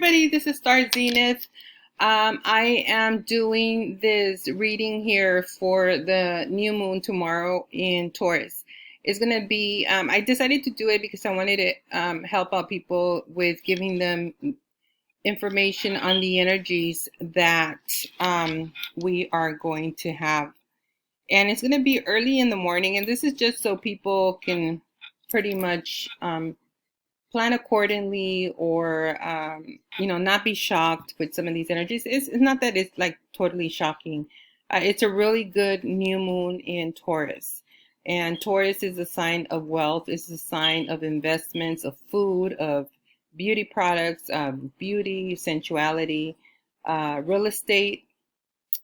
everybody, this is Star Zenith. I am doing this reading here for the new moon tomorrow in Taurus. It's going to be, I decided to do it because I wanted to help out people with giving them information on the energies that we are going to have. And it's going to be early in the morning, and this is just so people can pretty much plan accordingly, or not be shocked with some of these energies. It's not that it's like totally shocking. It's a really good new moon in Taurus, and Taurus is a sign of wealth. It's a sign of investments, of food, of beauty products, beauty, sensuality, real estate,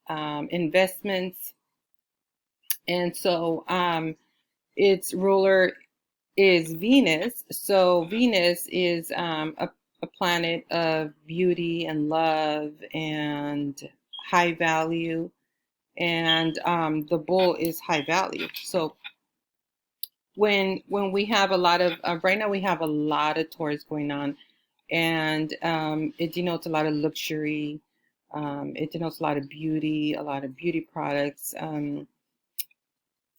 investments. And so its ruler is Venus. So Venus is a planet of beauty and love and high value, and the bull is high value. So when we have a lot of right now, we have a lot of Taurus going on, and it denotes a lot of luxury. It denotes a lot of beauty, a lot of beauty products,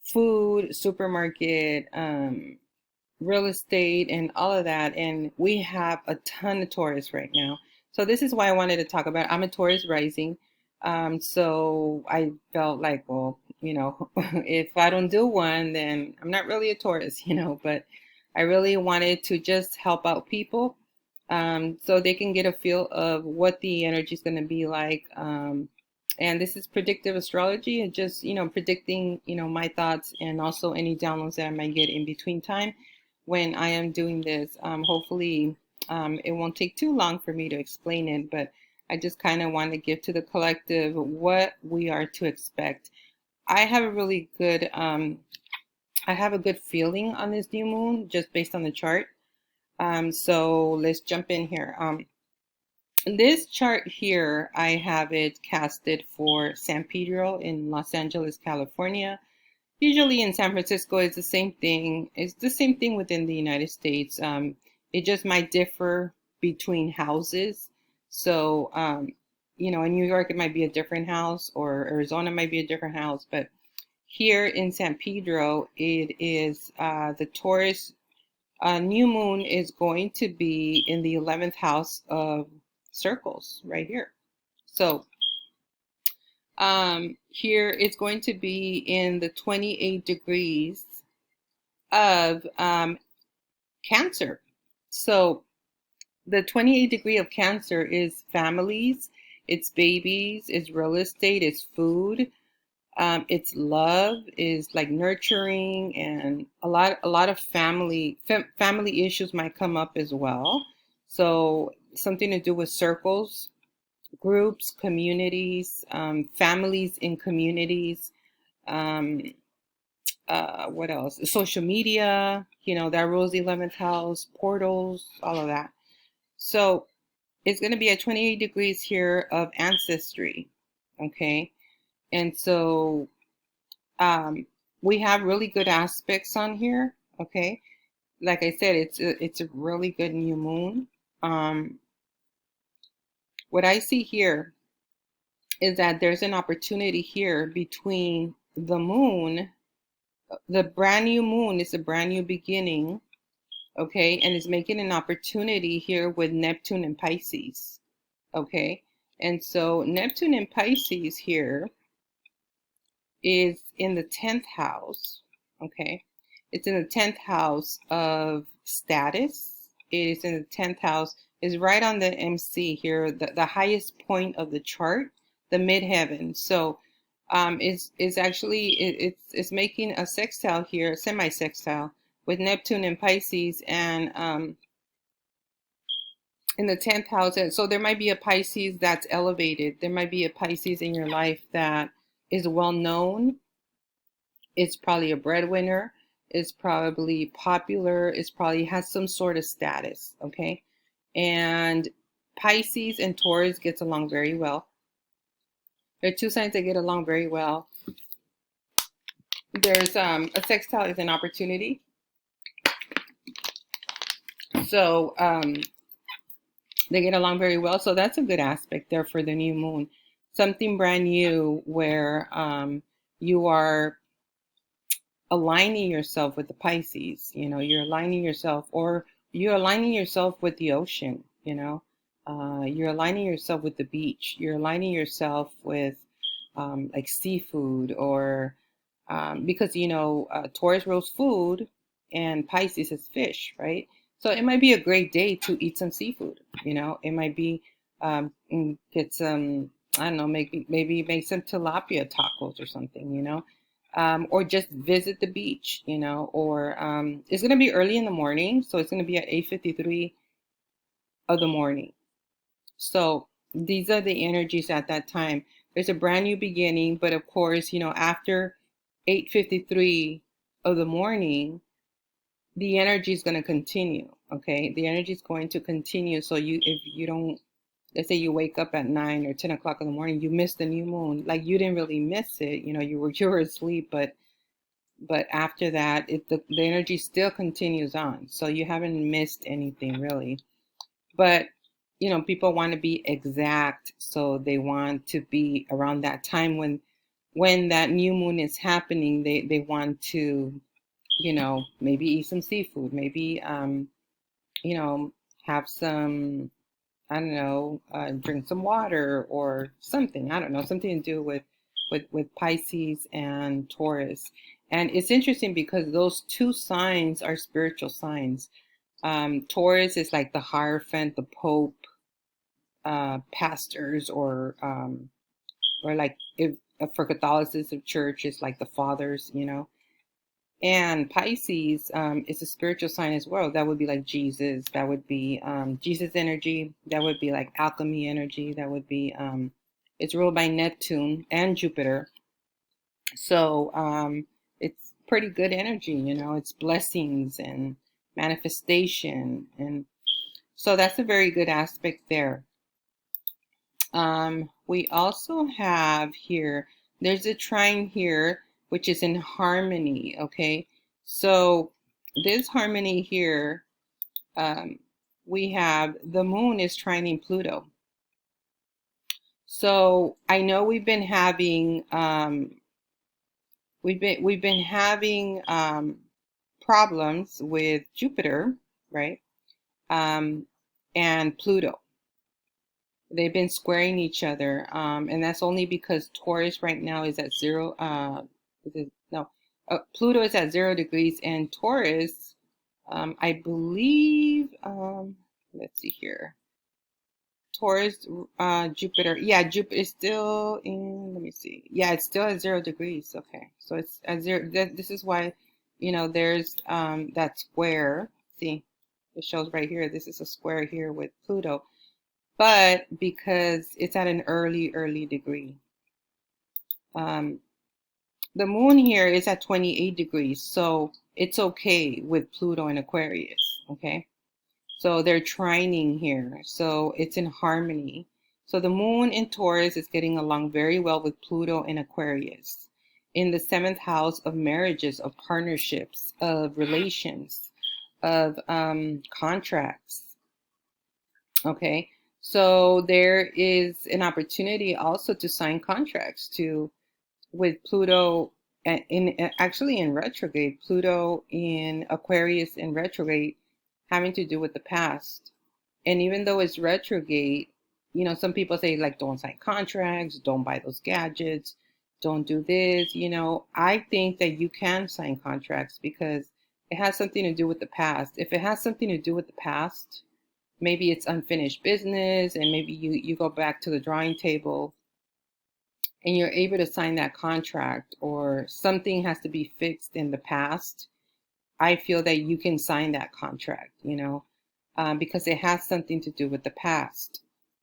food, supermarket, real estate, and all of that. And we have a ton of Taurus right now. So this is why I wanted to talk about it. I'm a Taurus rising. So I felt like, well, if I don't do one, then I'm not really a Taurus, but I really wanted to just help out people so they can get a feel of what the energy is going to be like. And this is predictive astrology, and just, predicting, my thoughts, and also any downloads that I might get in between time when I am doing this. Hopefully, it won't take too long for me to explain it, but I just kind of want to give to the collective what we are to expect. I have a really good, I have a good feeling on this new moon just based on the chart. So let's jump in here. This chart here, I have it casted for San Pedro in Los Angeles, California. Usually in San Francisco, it's the same thing. It's the same thing within the United States. It just might differ between houses. So, in New York, it might be a different house, or Arizona might be a different house. But here in San Pedro, it is the Taurus new moon is going to be in the 11th house of circles right here. So here it's going to be in the 28 degrees of Cancer. So the 28 degree of Cancer is families, it's babies, it's real estate, it's food, it's love, is like nurturing, and a lot of family issues might come up as well. So something to do with circles, groups, communities, families in communities. What else? Social media, that rules the 11th house, portals, all of that. So it's going to be at 28 degrees here of ancestry. Okay. And so we have really good aspects on here. Okay. Like I said, it's a really good new moon. What I see here is that there's an opportunity here between the moon. The brand new moon is a brand new beginning, okay, and it's making an opportunity here with Neptune and Pisces, okay. And so Neptune and Pisces here is in the 10th house, okay. It's in the 10th house of status. It is in the 10th house, is right on the MC here, the highest point of the chart, the midheaven. So it's actually, it's making a sextile here, semi-sextile, with Neptune and Pisces, and in the 10th house. And so there might be a Pisces that's elevated. There might be a Pisces in your life that is well known. It's probably a breadwinner. It's probably popular. It's probably has some sort of status, okay? And Pisces and Taurus gets along very well. They're two signs that get along very well. There's a sextile is an opportunity. So They get along very well. So that's a good aspect there for the new moon. Something brand new where you are aligning yourself with the Pisces. You're aligning yourself, or you're aligning yourself with the ocean. You're aligning yourself with the beach. You're aligning yourself with like seafood, or because Taurus rules food and Pisces is fish, right? So it might be a great day to eat some seafood. It might be get some, I don't know, maybe make some tilapia tacos or something. Or just visit the beach. Or it's gonna be early in the morning, so it's gonna be at 8:53 of the morning. So these are the energies at that time. There's a brand new beginning, but of course, after 8:53 of the morning, the energy is going to continue. Okay, the energy is going to continue. So if you don't, let's say you wake up at 9 or 10 o'clock in the morning, you miss the new moon. Like you didn't really miss it. You were asleep, but after that, the energy still continues on. So you haven't missed anything really. But people want to be exact, so they want to be around that time when that new moon is happening. They want to maybe eat some seafood, maybe have some, I don't know, drink some water or something. I don't know, something to do with Pisces and Taurus. And it's interesting because those two signs are spiritual signs. Taurus is like the Hierophant, the Pope, pastors, or like if for Catholicism, church is like the fathers. And Pisces is a spiritual sign as well. That would be like Jesus. That would be Jesus energy. That would be like alchemy energy. That would be it's ruled by Neptune and Jupiter. So it's pretty good energy. It's blessings and manifestation, and so that's a very good aspect there. We also have here, there's a trine here, which is in harmony, okay? So this harmony here, we have the moon is trining Pluto. So I know we've been having problems with Jupiter, right? And Pluto. They've been squaring each other, and that's only because Taurus right now is at zero. No, Pluto is at 0 degrees, and Taurus, I believe. Let's see here. Taurus, Jupiter. Yeah, Jupiter is still in. Let me see. Yeah, it's still at 0 degrees. Okay, so it's at zero. This is why, there's that square. See, it shows right here. This is a square here with Pluto. But because it's at an early degree. The moon here is at 28 degrees, so it's okay with Pluto and Aquarius, okay? So they're trining here, so it's in harmony. So the moon in Taurus is getting along very well with Pluto and Aquarius in the 7th house of marriages, of partnerships, of relations, of contracts, okay? So there is an opportunity also to sign contracts with Pluto actually in retrograde, Pluto in Aquarius in retrograde, having to do with the past. And even though it's retrograde, some people say like don't sign contracts, don't buy those gadgets, don't do this. I think that you can sign contracts because it has something to do with the past. If it has something to do with the past, maybe it's unfinished business, and maybe you go back to the drawing table and you're able to sign that contract, or something has to be fixed in the past. I feel that you can sign that contract, because it has something to do with the past.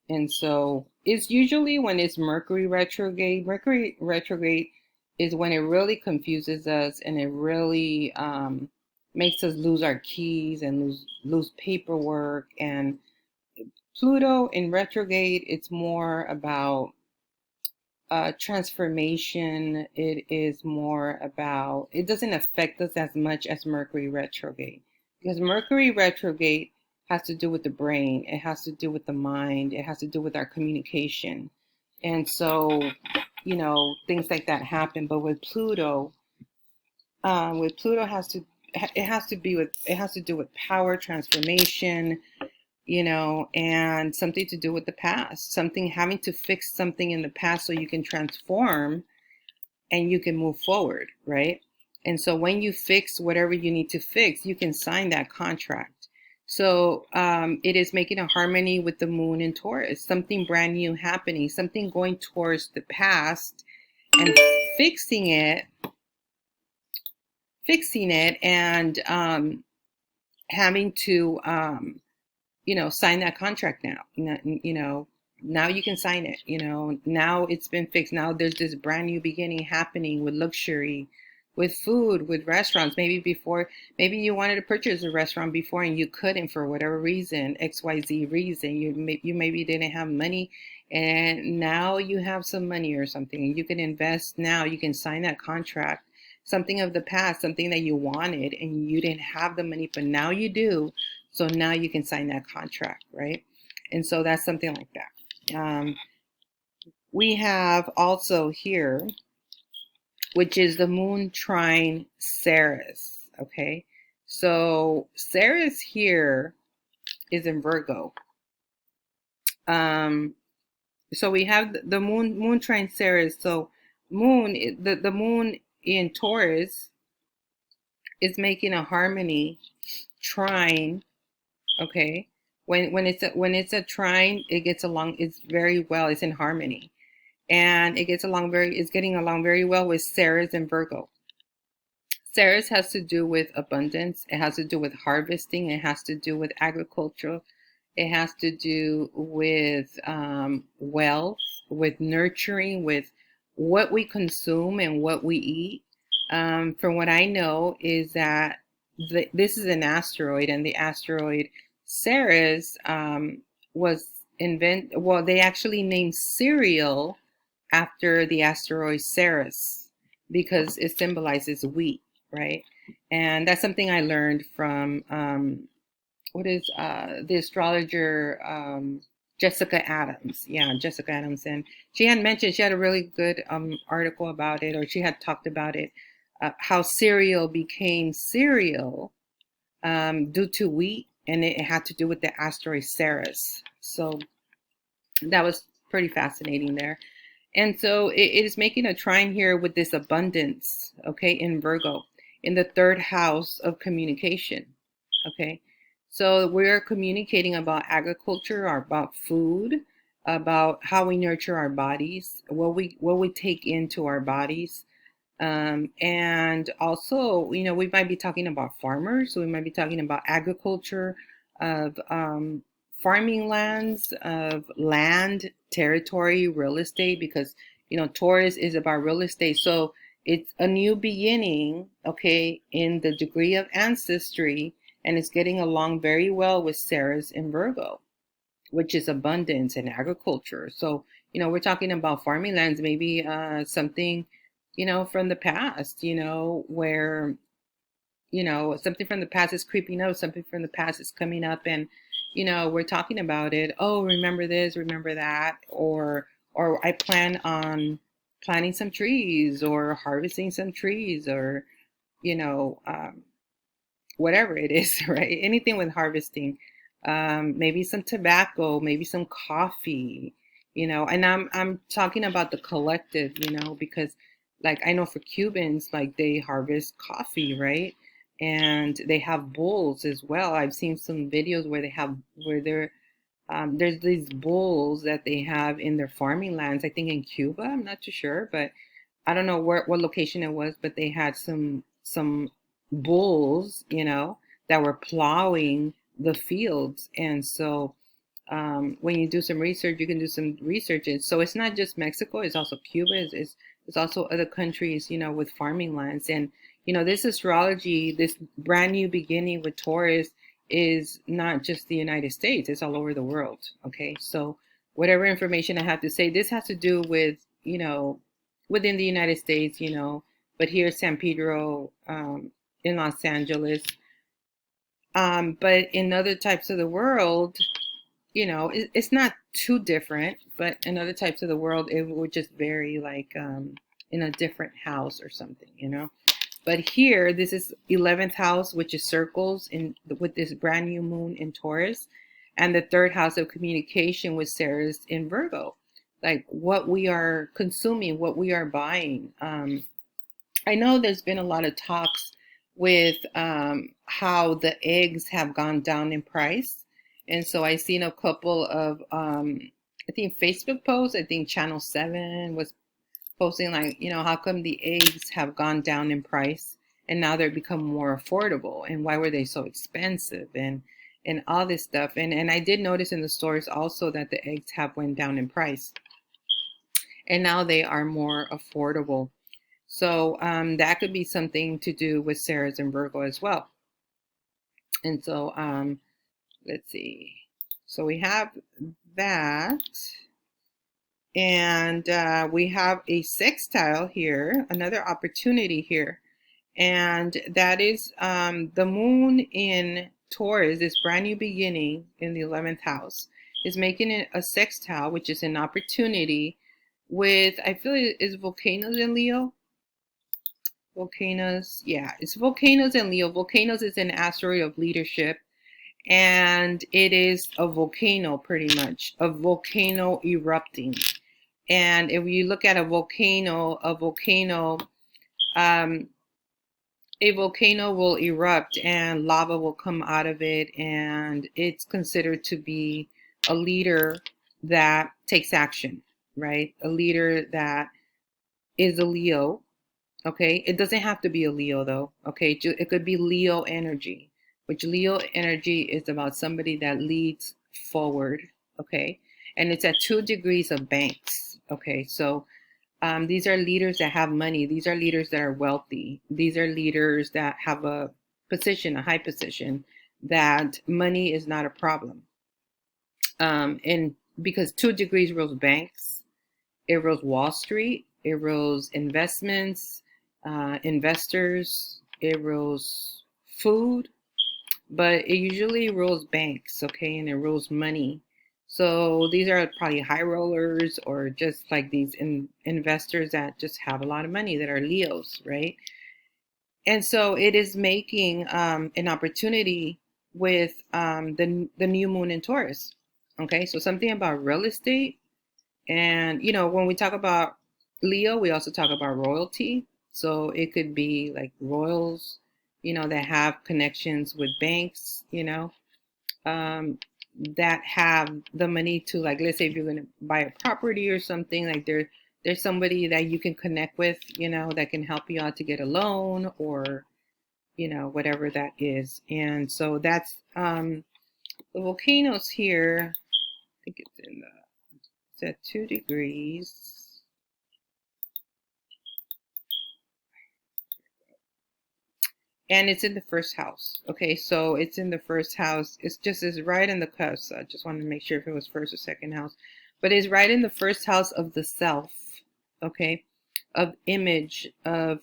And so it's usually when it's Mercury retrograde. Mercury retrograde is when it really confuses us, and it really makes us lose our keys and lose paperwork. And Pluto in retrograde, it's more about transformation. It is more about, it doesn't affect us as much as Mercury retrograde, because Mercury retrograde has to do with the brain. It has to do with the mind. It has to do with our communication. And so, things like that happen. But with Pluto it has to be with, it has to do with power, transformation, and something to do with the past, something having to fix something in the past so you can transform and you can move forward, right? And so when you fix whatever you need to fix, you can sign that contract. So it is making a harmony with the moon in Taurus, something brand new happening, something going towards the past and fixing it, and having to sign that contract now. Now you can sign it. Now it's been fixed. Now there's this brand new beginning happening with luxury, with food, with restaurants. Maybe you wanted to purchase a restaurant before and you couldn't for whatever reason, XYZ reason. You maybe didn't have money, and now you have some money or something, and you can invest now. You can sign that contract. Something of the past, something that you wanted and you didn't have the money, but now you do. So now you can sign that contract, right? And so that's something like that. We have also here, which is the Moon trine Ceres, okay? So Ceres here is in Virgo. So we have the Moon trine Ceres. So the moon in Taurus is making a harmony trine. Okay, when it's a trine, it gets along. It's very well. It's in harmony, and it's getting along very well with Ceres and Virgo. Ceres has to do with abundance. It has to do with harvesting. It has to do with agriculture. It has to do with wealth, with nurturing, with what we consume and what we eat. From what I know is that this is an asteroid, and the asteroid Ceres was well, they actually named cereal after the asteroid Ceres because it symbolizes wheat, right? And that's something I learned from the astrologer Jessica Adams. Yeah, Jessica Adams. And she had a really good article about it, or she had talked about it, how cereal became cereal due to wheat, and it had to do with the asteroid Ceres. So that was pretty fascinating there. And so it is making a trine here with this abundance, okay, in Virgo, in the third house of communication, okay? So we're communicating about agriculture, or about food, about how we nurture our bodies, what we take into our bodies. And also, we might be talking about farmers. So we might be talking about agriculture, of farming lands, of land, territory, real estate, because, Taurus is about real estate. So it's a new beginning, okay, in the degree of ancestry, and it's getting along very well with Ceres in Virgo, which is abundance and agriculture. So, we're talking about farming lands, maybe something, from the past, where, something from the past is creeping up, something from the past is coming up, and, we're talking about it. Oh, remember this, remember that, or I plan on planting some trees or harvesting some trees, or, whatever it is, right? Anything with harvesting, maybe some tobacco, maybe some coffee, and I'm talking about the collective, because like I know for Cubans, like they harvest coffee, right? And they have bulls as well. I've seen some videos where there's these bulls that they have in their farming lands. I think in Cuba, I'm not too sure, but I don't know what location it was, but they had some bulls, that were plowing the fields. And so when you do some research, you can do some research. And so it's not just Mexico; it's also Cuba. It's also other countries, with farming lands. And this astrology, this brand new beginning with Taurus, is not just the United States; it's all over the world. Okay, so whatever information I have to say, this has to do with within the United States, but here San Pedro, in Los Angeles, But in other types of the world, it's not too different, but in other types of the world, it would just vary, like in a different house or something. But here, this is 11th house, which is circles in with this brand new moon in Taurus, and the third house of communication with Sarah's in Virgo, like what we are consuming, what we are buying. I know there's been a lot of talks with how the eggs have gone down in price. And so I seen a couple of, I think Facebook posts. I think Channel 7 was posting, like, how come the eggs have gone down in price and now they're become more affordable, and why were they so expensive, and all this stuff. And I did notice in the stores also that the eggs have went down in price and now they are more affordable. So that could be something to do with Sarah's and Virgo as well. And so let's see. So we have that. And we have a sextile here, another opportunity here. And that is the moon in Taurus, this brand new beginning in the 11th house, is making it a sextile, which is an opportunity with, I feel it is volcanoes in Leo. Volcanoes, yeah, it's volcanoes and Leo. Volcanoes is an asteroid of leadership, and it is a volcano, pretty much, a volcano erupting. And if you look at um, a volcano will erupt and lava will come out of it, and it's considered to be a leader that takes action, right? A leader that is a Leo. Okay, it doesn't have to be a Leo though. Okay, it could be Leo energy, which Leo energy is about somebody that leads forward. Okay, and it's at 2 degrees of banks. Okay, so these are leaders that have money. These are leaders that are wealthy. These are leaders that have a position, a high position, that money is not a problem. And because 2 degrees rules banks, it rules Wall Street, it rules investments, investors, it rules food, but it usually rules banks, okay, and it rules money. So these are probably high rollers, or just like these investors that just have a lot of money that are Leos, right? And so it is making an opportunity with the new moon in Taurus. Okay, so something about real estate, and when we talk about Leo, we also talk about royalty. So it could be like royals, that have connections with banks, um, that have the money to, like, let's say if you're going to buy a property or something, like there's somebody that you can connect with, that can help you out to get a loan, or whatever that is. And so that's the volcanoes here. I think it's at 2 degrees. And it's in the first house. Okay, so it's in the first house. It's right in the cusp. I just wanted to make sure if it was first or second house. But it's right in the first house of the self. Okay, of image, of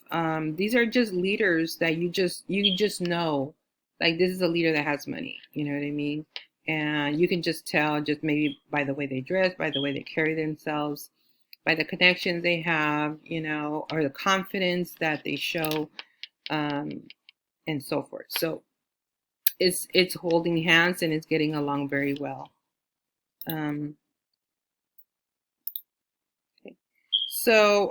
these are just leaders that you just know. Like, this is a leader that has money. You know what I mean? And you can just tell, just maybe by the way they dress, by the way they carry themselves, by the connections they have, or the confidence that they show. And so forth. So it's holding hands and it's getting along very well. Um, okay. So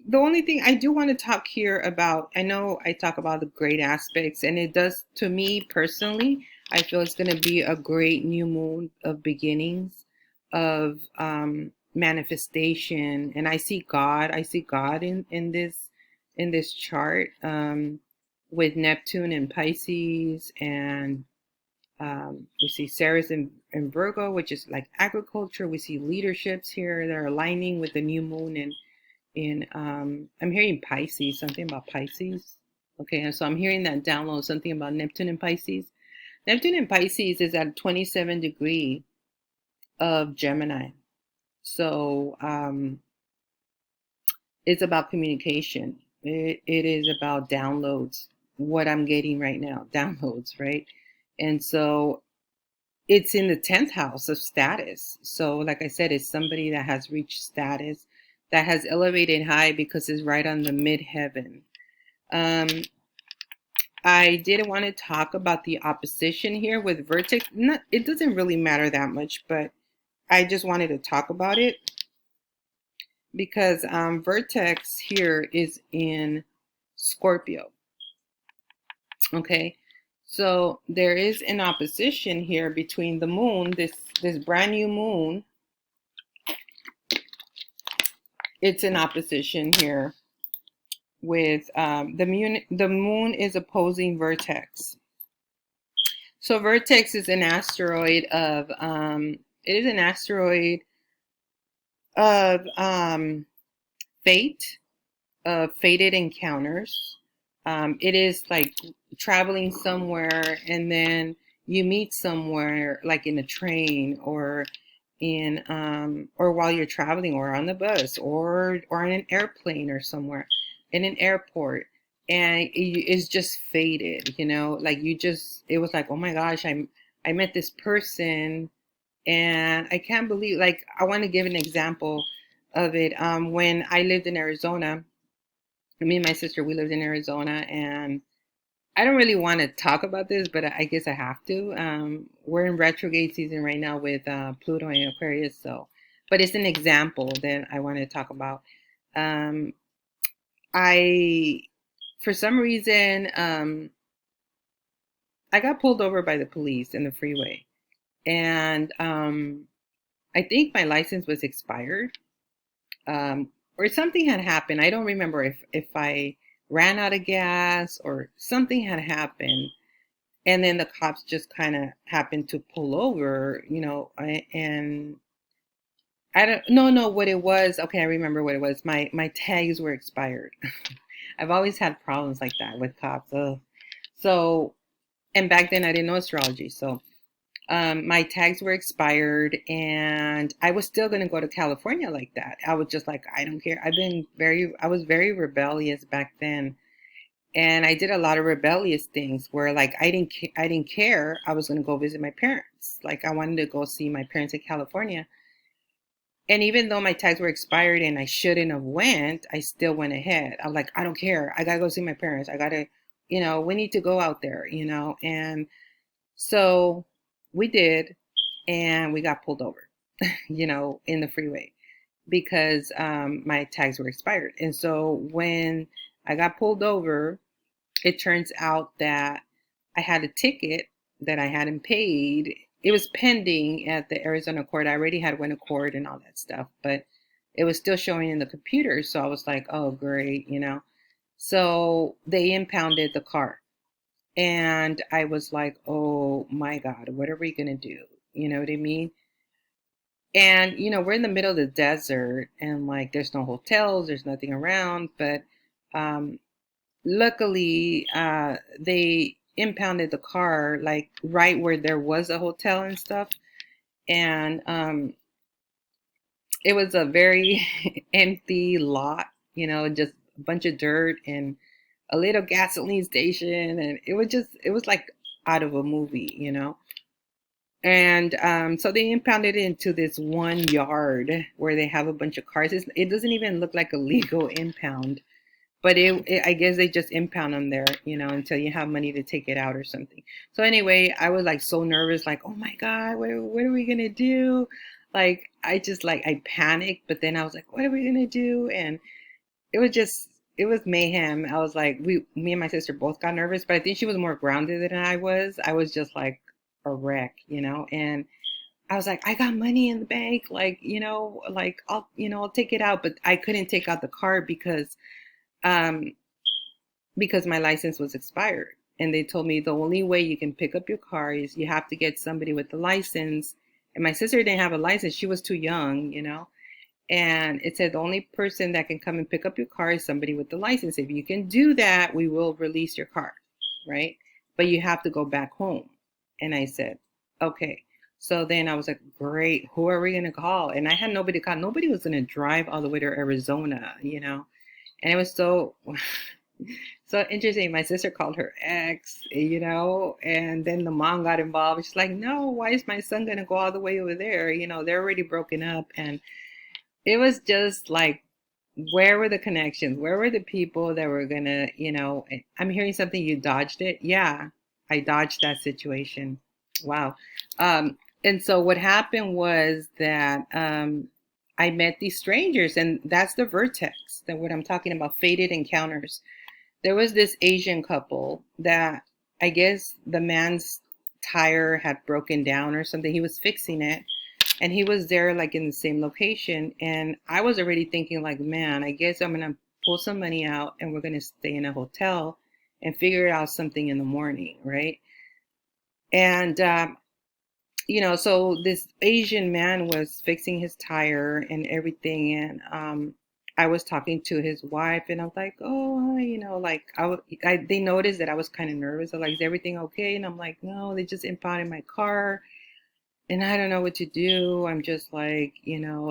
the only thing I do want to talk here about, I know I talk about the great aspects, and it does, to me personally, I feel it's going to be a great new moon of beginnings, of manifestation, and I see God in this chart, with Neptune and Pisces, and we see Ceres in Virgo, which is like agriculture. We see leaderships here that are aligning with the new moon in I'm hearing Pisces, something about Pisces. Okay, and so I'm hearing that download, something about Neptune and Pisces. Neptune and Pisces is at 27 degree of Gemini. So it's about communication. It is about downloads. what I'm getting right now, downloads, right? And so it's in the 10th house of status. So, like I said, it's somebody that has reached status, that has elevated high because it's right on the midheaven. Um, I did want to talk about the opposition here with vertex. Not, it doesn't really matter that much, but I just wanted to talk about it because vertex here is in Scorpio. Okay, so there is an opposition here between the moon, this brand new moon. It's an opposition here with the moon. The moon is opposing vertex. So vertex is an asteroid of it is an asteroid of fate, of fated encounters. It is like traveling somewhere and then you meet somewhere, like in a train or in or while you're traveling or on the bus or in an airplane or somewhere in an airport, and it's just fated, you know, like you just, it was like, oh my gosh, I met this person and I can't believe, like, I want to give an example of it. When I lived in Arizona, me and my sister, we lived in Arizona, and I don't really want to talk about this, but I guess I have to. We're in retrograde season right now with Pluto and Aquarius, so, but it's an example that I want to talk about. Um, I, for some reason, I got pulled over by the police in the freeway, and I think my license was expired, or something had happened. I don't remember if I ran out of gas or something had happened. And then the cops just kind of happened to pull over, you know, and I don't know what it was. Okay, I remember what it was. My tags were expired. I've always had problems like that with cops. Ugh. So, and back then I didn't know astrology. So, my tags were expired and I was still going to go to California like that. I was just like, I don't care. I was very rebellious back then. And I did a lot of rebellious things where, like, I didn't care. I was going to go visit my parents. Like, I wanted to go see my parents in California. And even though my tags were expired and I shouldn't have went, I still went ahead. I'm like, I don't care. I got to go see my parents. I got to, you know, we need to go out there, you know. And so we did, and we got pulled over, you know, in the freeway because my tags were expired. And so when I got pulled over, it turns out that I had a ticket that I hadn't paid. It was pending at the Arizona court. I already had went to court and all that stuff, but it was still showing in the computer. So I was like, oh, great, you know. So they impounded the car. And I was like, oh my God, what are we going to do? You know what I mean? And, you know, we're in the middle of the desert and like there's no hotels, there's nothing around. But um, luckily, they impounded the car like right where there was a hotel and stuff. And it was a very empty lot, you know, just a bunch of dirt and a little gasoline station. And it was like out of a movie, you know. And so they impounded it into this one yard where they have a bunch of cars. It doesn't even look like a legal impound, but I guess they just impound them there, you know, until you have money to take it out or something. So anyway, I was like so nervous, like, oh my God, what are we gonna do? Like, I panicked, but then I was like, what are we gonna do? And it was just, it was mayhem. I was like, me and my sister both got nervous, but I think she was more grounded than I was. I was just like a wreck, you know, and I was like, I got money in the bank, like, you know, like I'll take it out, but I couldn't take out the card um, because my license was expired. And they told me the only way you can pick up your car is you have to get somebody with the license. And my sister didn't have a license. She was too young, you know. And it said the only person that can come and pick up your car is somebody with the license. If you can do that, we will release your car, right? But you have to go back home. And I said, okay. So then I was like, great, who are we going to call? And I had nobody to call. Nobody was going to drive all the way to Arizona, you know. And it was so So interesting. My sister called her ex, and then the mom got involved. She's like, no, why is my son going to go all the way over there? They're already broken up. And it was just like, where were the connections? Where were the people that were going to, I'm hearing something, you dodged it. Yeah, I dodged that situation. Wow. And so what happened was that I met these strangers, and that's the vertex that what I'm talking about, fated encounters. There was this Asian couple that I guess the man's tire had broken down or something. He was fixing it, and he was there like in the same location. And I was already thinking like, man, I guess I'm gonna pull some money out and we're gonna stay in a hotel and figure out something in the morning, right? And so this Asian man was fixing his tire and everything, and I was talking to his wife, and I was like, "Oh, like they noticed that I was kind of nervous. They're like, is everything okay?" And I'm like, "No, they just impounded my car, and I don't know what to do. I'm just like,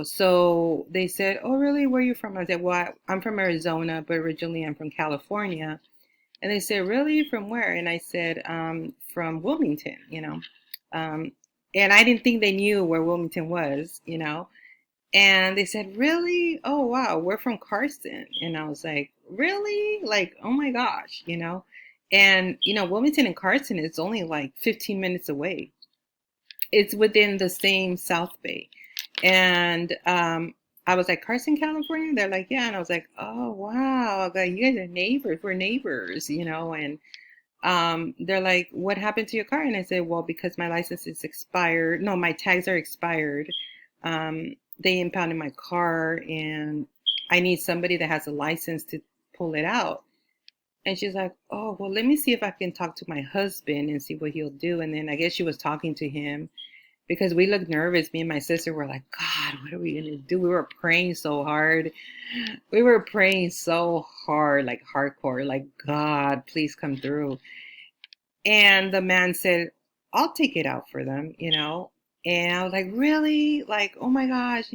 So they said, "Oh, really? Where are you from?" I said, "Well, I'm from Arizona, but originally I'm from California." And they said, "Really? From where?" And I said, "From Wilmington." Um, and I didn't think they knew where Wilmington was. And they said, "Really? Oh, wow, we're from Carson." And I was like, "Really? Like, oh my gosh." And, Wilmington and Carson is only like 15 minutes away. It's within the same South Bay. And I was like, "Carson, California?" They're like, "Yeah." And I was like, "Oh, wow. Like, you guys are neighbors. We're neighbors. And they're like, "What happened to your car?" And I said, "Well, because my license is expired. No, my tags are expired. They impounded my car, and I need somebody that has a license to pull it out." And she's like, "Oh, well, let me see if I can talk to my husband and see what he'll do." And then I guess she was talking to him because we looked nervous. Me and my sister were like, "God, what are we going to do?" We were praying so hard. We were praying so hard, like hardcore, like, "God, please come through." And the man said, "I'll take it out for them." And I was like, "Really?" Like, oh my gosh.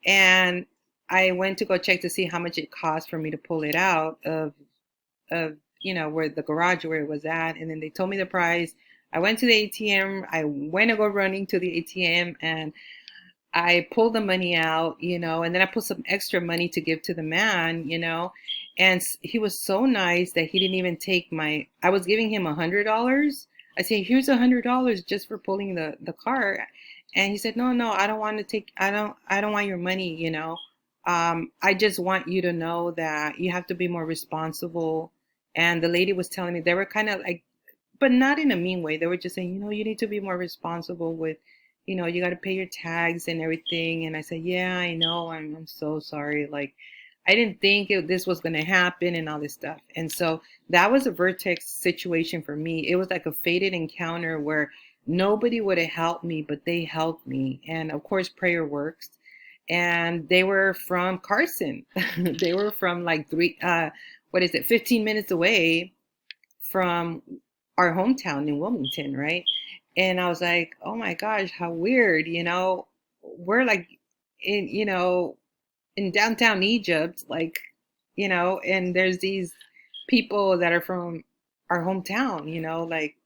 And I went to go check to see how much it cost for me to pull it out of where the garage where it was at. And then they told me the price. I went to the ATM. I went to go running to the ATM, and I pulled the money out, and then I put some extra money to give to the man. And he was so nice that he didn't even take I was giving him $100. I said, "Here's $100 just for pulling the car." And he said, "No, no, I don't want to take, I don't want your money. I just want you to know that you have to be more responsible." And the lady was telling me, they were kind of like, but not in a mean way. They were just saying, you need to be more responsible with, you got to pay your tags and everything. And I said, "Yeah, I know. I'm so sorry. Like, I didn't think this was going to happen and all this stuff." And so that was a vertex situation for me. It was like a fated encounter where nobody would have helped me, but they helped me. And of course, prayer works. And they were from Carson. They were from like 15 minutes away from our hometown in Wilmington, right? And I was like, "Oh my gosh, how weird. We're like in downtown Egypt, and there's these people that are from our hometown, like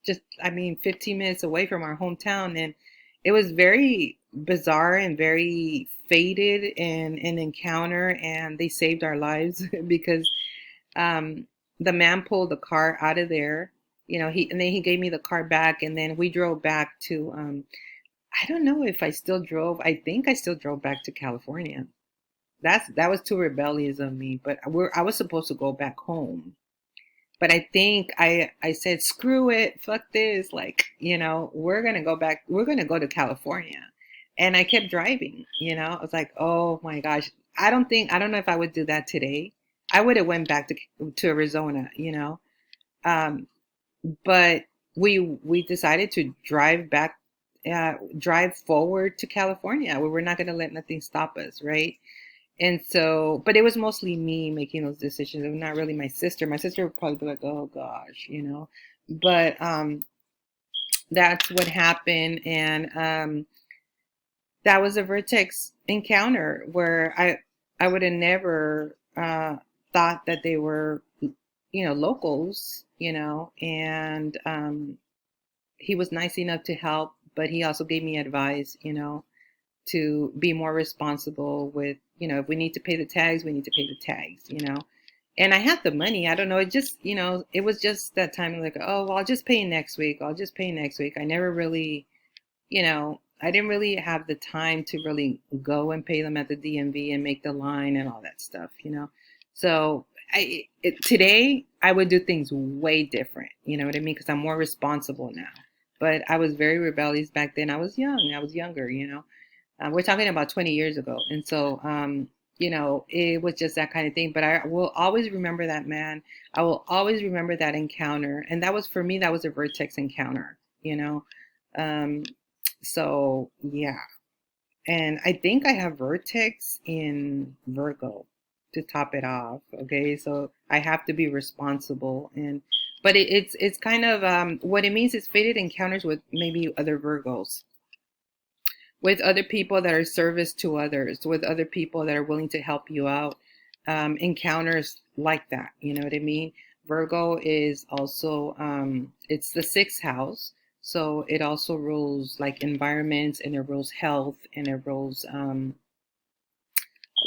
just, I mean, 15 minutes away from our hometown." And it was very bizarre and very fated and an encounter, and they saved our lives because um, the man pulled the car out of there. And then he gave me the car back, and then we drove back to. I don't know if I still drove. I think I still drove back to California. That was too rebellious of me, but I was supposed to go back home. But I think I said, "Screw it, fuck this, like, we're gonna go back, we're gonna go to California." And I kept driving. I was like, "Oh my gosh, I don't know if I would do that today. I would have went back to Arizona. Um, but we decided to drive forward to California. We were not going to let nothing stop us, right? And so, but it was mostly me making those decisions. It was not really my sister. My sister would probably be like, "Oh gosh." But that's what happened, and that was a vertex encounter where I would have never. thought that they were, locals, and he was nice enough to help, but he also gave me advice, to be more responsible with, if we need to pay the tags, we need to pay the tags. And I had the money. I don't know. It just, it was just that time like, oh, well, I'll just pay next week. I'll just pay next week. I never really, I didn't really have the time to really go and pay them at the DMV and make the line and all that stuff. So today I would do things way different. You know what I mean? Because I'm more responsible now. But I was very rebellious back then. I was young. I was younger. We're talking about 20 years ago. And so, it was just that kind of thing. But I will always remember that man. I will always remember that encounter. And that was, for me, that was a vertex encounter. Um, so, yeah. And I think I have vertex in Virgo to top it off. Okay. So I have to be responsible. But it's kind of, what it means is fated encounters with maybe other Virgos, with other people that are service to others, with other people that are willing to help you out. Encounters like that, you know what I mean? Virgo is also, it's the sixth house. So it also rules like environments, and it rules health, and it rules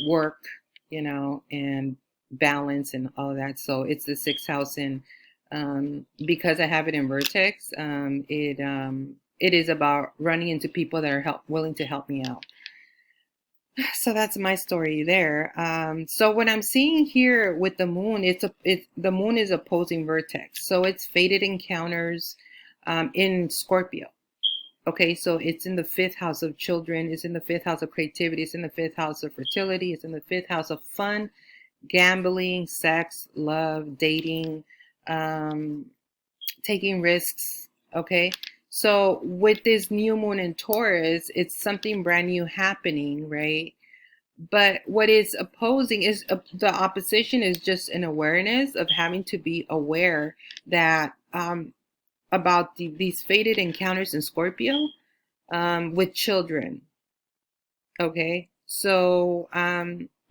work, and balance and all of that. So it's the sixth house. And because I have it in vertex, it is about running into people that are willing to help me out. So that's my story there. So what I'm seeing here with the moon, the moon is opposing vertex. So it's fated encounters in Scorpio. Okay, so it's in the fifth house of children. It's in the fifth house of creativity. It's in the fifth house of fertility. It's in the fifth house of fun, gambling, sex, love, dating, taking risks. Okay. So with this new moon in Taurus, it's something brand new happening, right? But what is opposing is the opposition is just an awareness of having to be aware that about these fated encounters in Scorpio with children. Okay, so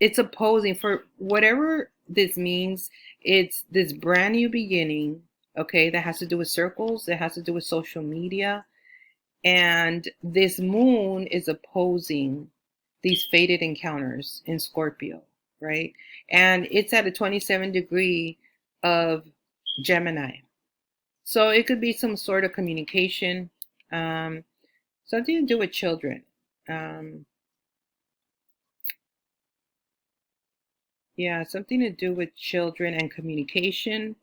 it's opposing for whatever this means. It's this brand new beginning. Okay, that has to do with circles. That has to do with social media. And this moon is opposing these fated encounters in Scorpio, right? And it's at a 27 degree of Gemini. So it could be some sort of communication, something to do with children. Yeah, something to do with children and communication.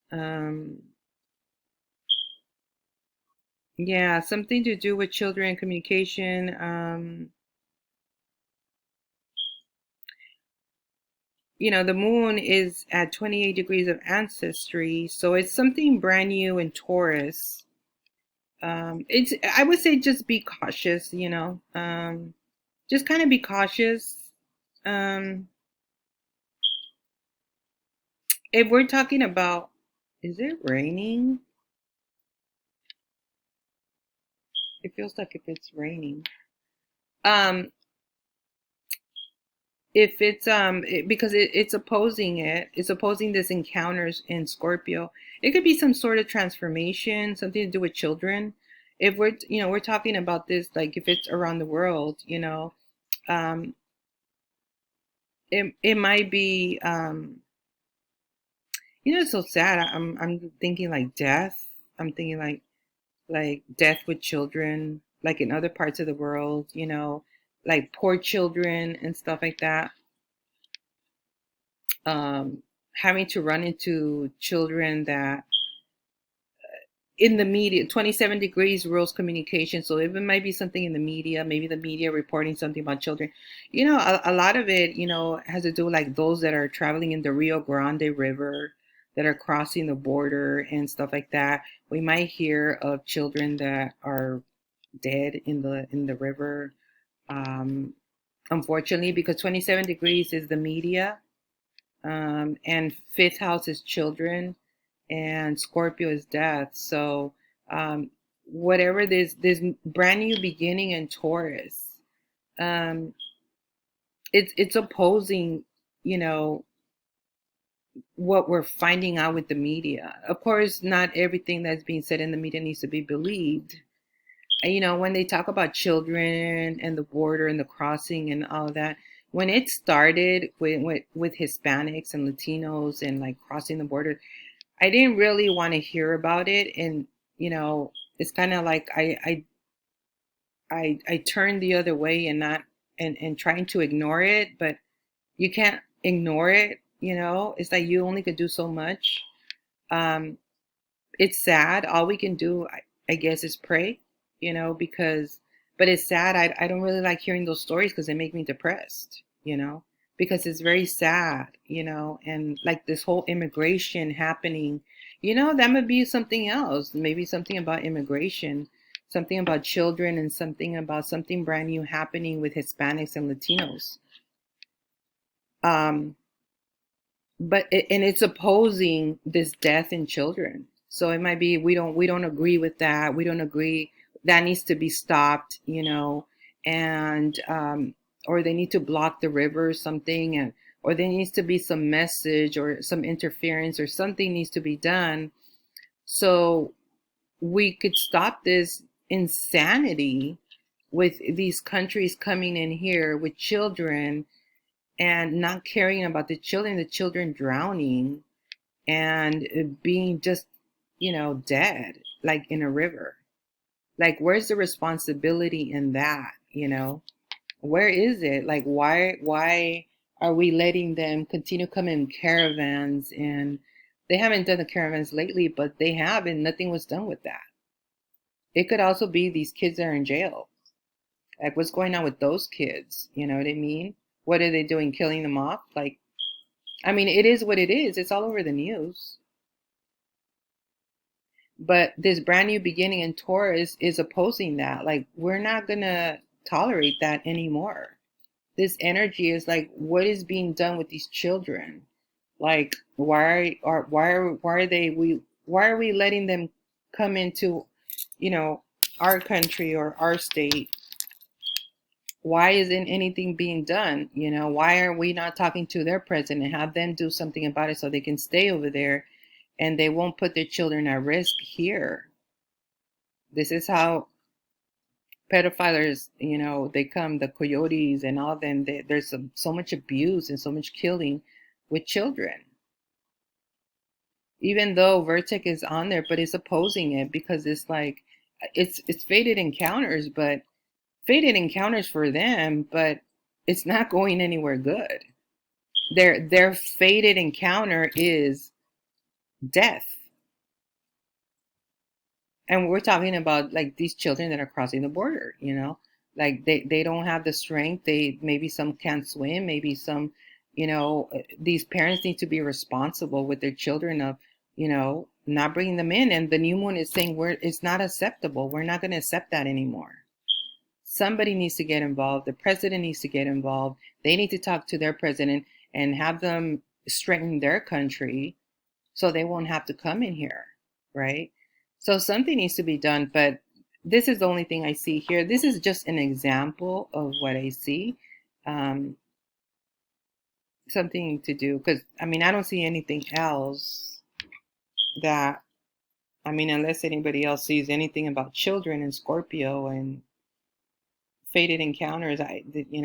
Um, yeah, something to do with children and communication. The moon is at 28 degrees of ancestry, so it's something brand new in Taurus. I would say just be cautious, just kind of be cautious. If we're talking about, is it raining? It feels like if it's raining. If it's because it's opposing it's opposing this encounters in Scorpio. It could be some sort of transformation, something to do with children. If we're talking about this, like if it's around the world, um, it might be it's so sad. I'm thinking like death. I'm thinking like death with children, like in other parts of the world, like poor children and stuff like that. Having to run into children that in the media, 27 degrees rules communication. So it might be something in the media, maybe the media reporting something about children. A lot of it, has to do like those that are traveling in the Rio Grande River, that are crossing the border and stuff like that. We might hear of children that are dead in the river. Unfortunately, because 27 degrees is the media, and fifth house is children, and Scorpio is death. So whatever this brand new beginning in Taurus, it's opposing you know, what we're finding out with the media. Of course, not everything that's being said in the media needs to be believed. And, when they talk about children and the border and the crossing and all of that, when it started with Hispanics and Latinos and like crossing the border, I didn't really want to hear about it. And, it's kind of like I turned the other way and not and trying to ignore it, but you can't ignore it. It's like you only could do so much. Um, it's sad. All we can do, I guess, is pray. Because, but it's sad. I don't really like hearing those stories because they make me depressed. Because it's very sad. And like this whole immigration happening. That would be something else. Maybe something about immigration, something about children, and something about something brand new happening with Hispanics and Latinos. Um, and it's opposing this death in children. So it might be we don't agree with that. We don't agree that needs to be stopped. And or they need to block the river or something, and or there needs to be some message or some interference or something needs to be done so we could stop this insanity with these countries coming in here with children and not caring about the children drowning and being just, dead, like in a river. Like, where's the responsibility in that? Where is it? Like, why are we letting them continue coming in caravans? And they haven't done the caravans lately, but they have, and nothing was done with that. It could also be these kids are in jail. Like, what's going on with those kids? You know what I mean? What are they doing? Killing them off? Like, I mean, it is what it is. It's all over the news. But this brand new beginning in Taurus is opposing that. Like, we're not going to tolerate that anymore. This energy is like, what is being done with these children? Like, why are we letting them come into, you know, our country or our state? Why isn't anything being done? Why are we not talking to their president and have them do something about it so they can stay over there and they won't put their children at risk here? This is how pedophiles, they come, the coyotes and all of them. There's so much abuse and so much killing with children. Even though Vertex is on there, but it's opposing it because it's like it's fated encounters, but fated encounters for them, but it's not going anywhere good. Their fated encounter is death. And we're talking about like these children that are crossing the border, like they don't have the strength. Maybe some can't swim, maybe some, these parents need to be responsible with their children of, not bringing them in. And the new moon is saying it's not acceptable. We're not going to accept that anymore. Somebody needs to get involved. The president needs to get involved. They need to talk to their president and have them strengthen their country so they won't have to come in here, right? So something needs to be done, but this is the only thing I see here. This is just an example of what I see. Um, Something to do, because I mean, I don't see anything else that, I mean, unless anybody else sees anything about children and Scorpio and fated encounters, like, you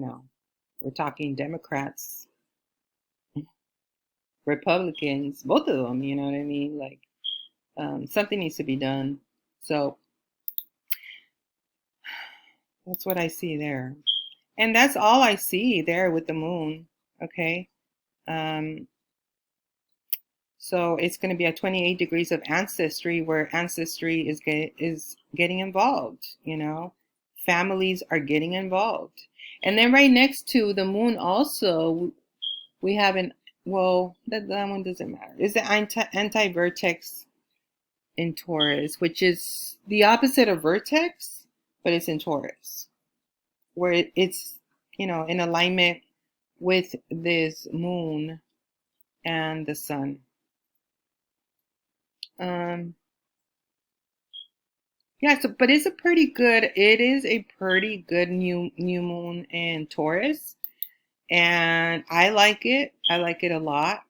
know, we're talking Democrats, Republicans, both of them, you know what I mean? Like, something needs to be done. So that's what I see there. And that's all I see there with the moon. Okay. Um, so it's going to be at 28 degrees of ancestry, where ancestry is getting involved, Families are getting involved. And then right next to the moon also, we have well, that one doesn't matter. It's the anti-vertex in Taurus, which is the opposite of vertex, but it's in Taurus, where it's, in alignment with this moon and the sun. Um, yeah, so but it is a pretty good new moon in Taurus. and I like it. I like it a lot.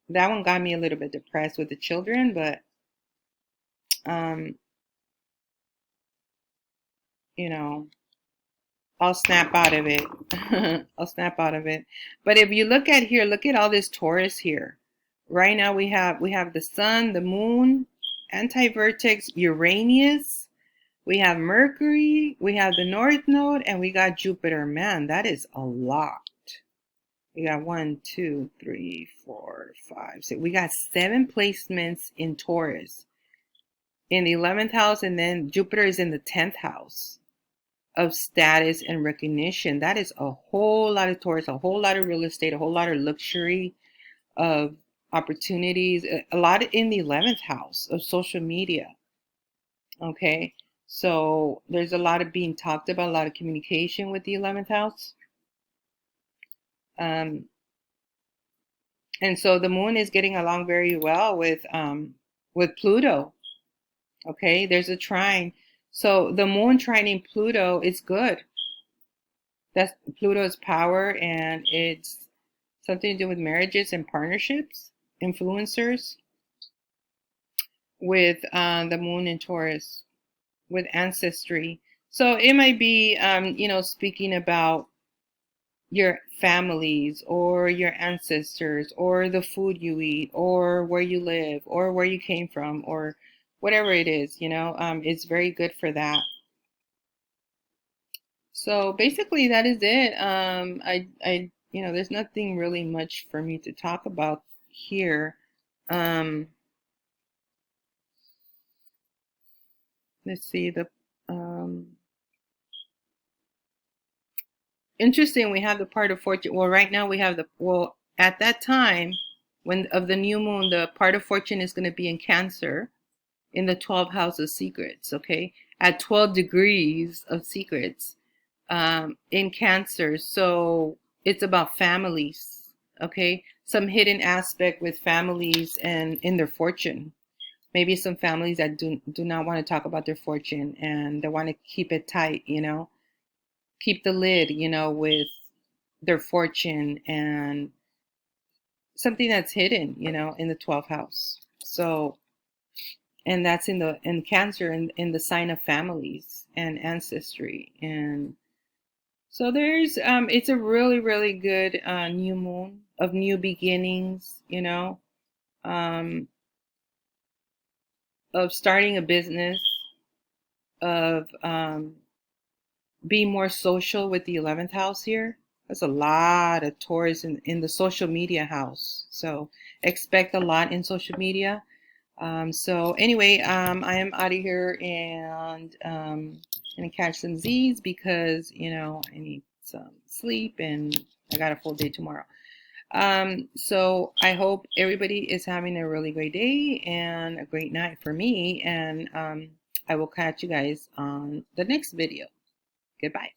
That one got me a little bit depressed with the children, but um, you know, I'll snap out of it. I'll snap out of it. But if you look at here, look at all this Taurus here. Right now we have the sun, the moon, anti-vertex, Uranus, we have Mercury, we have the North Node, and we got Jupiter. Man, that is a lot. We got 1, 2, 3, 4, 5, 6. We got 7 placements in Taurus in the 11th house, and then Jupiter is in the 10th house of status and recognition. That is a whole lot of Taurus, a whole lot of real estate, a whole lot of luxury, of opportunities, a lot in the 11th house of social media. Okay, so there's a lot of being talked about, a lot of communication with the 11th house. And so the moon is getting along very well with Pluto. Okay, there's a trine. So the moon trining Pluto is good. That's Pluto's power, and it's something to do with marriages and partnerships, influencers, with the moon in Taurus, with ancestry. So it might be, speaking about your families or your ancestors or the food you eat or where you live or where you came from or whatever it is, it's very good for that. So basically that is it. There's nothing really much for me to talk about here. Let's see, interesting, we have the part of fortune. Well, right now we have at that time when of the new moon, the part of fortune is going to be in Cancer in the 12th house of secrets, okay? At 12 degrees of secrets in Cancer. So it's about families, okay? Some hidden aspect with families and in their fortune. Maybe some families that do not want to talk about their fortune and they want to keep it tight, keep the lid, with their fortune and something that's hidden, in the 12th house. So, and that's in Cancer, in the sign of families and ancestry. And so there's, it's a really, really good new moon of new beginnings, of starting a business, of being more social with the 11th house here. There's a lot of Taurus in the social media house. So expect a lot in social media. So anyway, I am out of here and gonna catch some Z's because, I need some sleep and I got a full day tomorrow. So I hope everybody is having a really great day and a great night for me. And I will catch you guys on the next video. Goodbye.